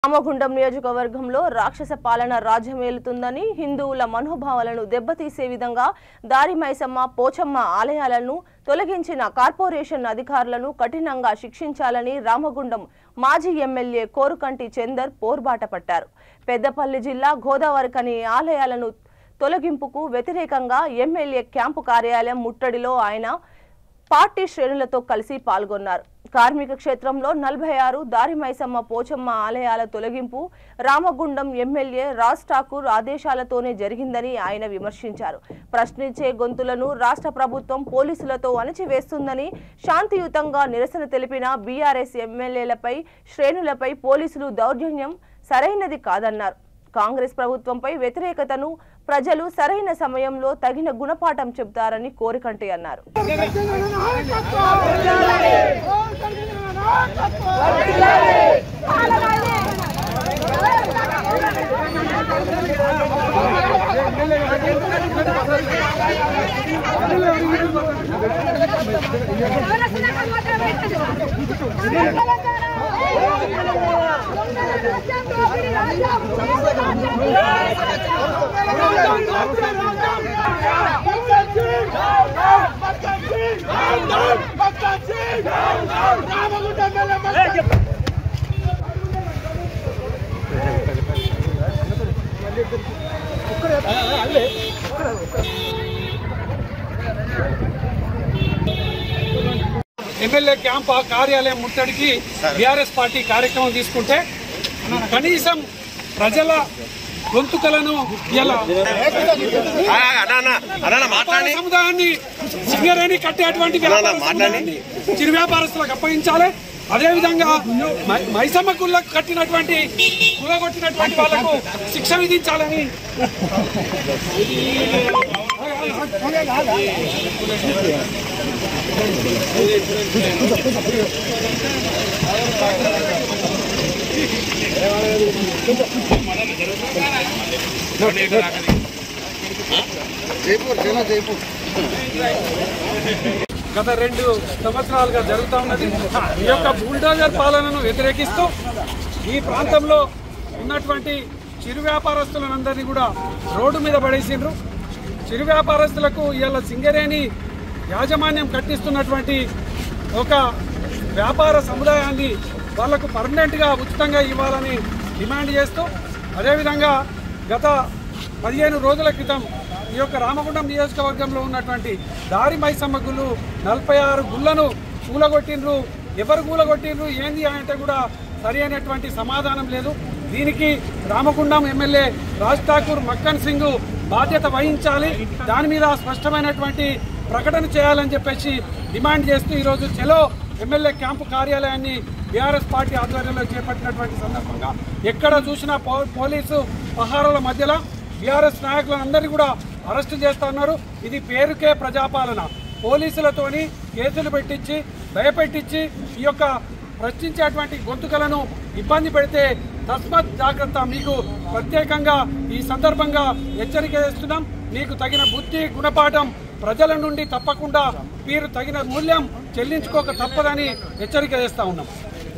రామగుండం నియోజకవర్గంలో రాక్షస పాలన రాజ్యమేలుతుందని హిందువుల మనోభావాలను దెబ్బతీసే విధంగా దారి మైసమ్మ పోచమ్మ ఆలయాలను తొలగించిన కార్పొరేషన్ అధికారులను కఠినంగా శిక్షించాలని రామగుండం మాజీ ఎమ్మెల్యే కోరుకంటి చందర్ పోర్బాట పట్టారు. పెద్దపల్లి జిల్లా గోదావరికని ఆలయాలను తొలగింపుకు వ్యతిరేకంగా ఎమ్మెల్యే క్యాంపు కార్యాలయం ముట్టడిలో ఆయన పార్టీ శ్రేణులతో కలిసి పాల్గొన్నారు. కార్మిక క్షేత్రంలో 46 దారి మైసమ్మ పోచమ్మ ఆలయాల తొలగింపు రామగుండం ఎమ్మెల్యే రాజ్ ఠాకూర్ ఆదేశాలతోనే జరిగిందని ఆయన విమర్శించారు. ప్రశ్నించే గొంతులను రాష్ట్ర ప్రభుత్వం పోలీసులతో అణచివేస్తుందని, శాంతియుతంగా నిరసన తెలిపిన బీఆర్ఎస్ ఎమ్మెల్యేలపై శ్రేణులపై పోలీసులు దౌర్జన్యం సరైనది కాదన్నారు. కాంగ్రెస్ ప్రభుత్వంపై వ్యతిరేకతను ప్రజలు సరైన సమయంలో తగిన గుణపాఠం చెబుతారని కోరికంటి అన్నారు. ఎమ్మెల్యే క్యాంప్ కార్యాలయం ముట్టడికి బీఆర్ఎస్ పార్టీ కార్యక్రమం తీసుకుంటే కనీసం ప్రజల గొంతుకలను సముదాయాన్ని సింగరేణి కట్టేటువంటి చిరు వ్యాపారస్తులకు అప్పగించాలి. అదేవిధంగా మైసమ్మ గుళ్ళకు కట్టినటువంటి కూలగొట్టినటువంటి వాళ్లకు శిక్ష విధించాలని గత 2 సంవత్సరాలుగా జరుగుతూ ఉన్నది. ఈ యొక్క బుల్డోజర్ పాలనను వ్యతిరేకిస్తూ ఈ ప్రాంతంలో ఉన్నటువంటి చిరు వ్యాపారస్తులందరినీ కూడా రోడ్డు మీద పడేసిండ్రు. చిరు వ్యాపారస్తులకు ఇవాళ సింగరేణి యాజమాన్యం కట్టిస్తున్నటువంటి ఒక వ్యాపార సముదాయాన్ని వాళ్లకు పర్మనెంట్గా ఉచితంగా ఇవ్వాలని డిమాండ్ చేస్తూ, అదేవిధంగా గత 15 రోజుల క్రితం ఈ యొక్క రామగుండం నియోజకవర్గంలో ఉన్నటువంటి దారి మైసమ్మ గుళ్ళు 46 గుళ్లను కూలగొట్టిండ్రు. ఎవరు కూలగొట్టిండ్రు ఏంది అంటే కూడా సరి అయినటువంటి సమాధానం లేదు. దీనికి రామగుండం ఎమ్మెల్యే రాజ్ ఠాకూర్ మక్కన్ సింగ్ బాధ్యత వహించాలి. దాని మీద స్పష్టమైనటువంటి ప్రకటన చేయాలని చెప్పేసి డిమాండ్ చేస్తూ ఈరోజు చెలో ఎమ్మెల్యే క్యాంపు కార్యాలయాన్ని బీఆర్ఎస్ పార్టీ ఆధ్వర్యంలో చేపట్టినటువంటి సందర్భంగా ఎక్కడ చూసినా పోలీసు పహారాల మధ్యలో బీఆర్ఎస్ నాయకులందరినీ కూడా అరెస్టు చేస్తున్నారు. ఇది పేరుకే ప్రజాపాలన. పోలీసులతోని కేసులు పెట్టించి భయపెట్టించి ఈ యొక్క ప్రశ్నించేటువంటి గొంతుకలను ఇబ్బంది పెడితే తస్మత్ జాగ్రత్త. మీకు ప్రత్యేకంగా ఈ సందర్భంగా హెచ్చరిక చేస్తున్నాం. మీకు తగిన బుద్ధి గుణపాఠం ప్రజల నుండి తప్పకుండా మీరు తగిన మూల్యం చెల్లించుకోక తప్పదని హెచ్చరిక చేస్తా ఉన్నాం.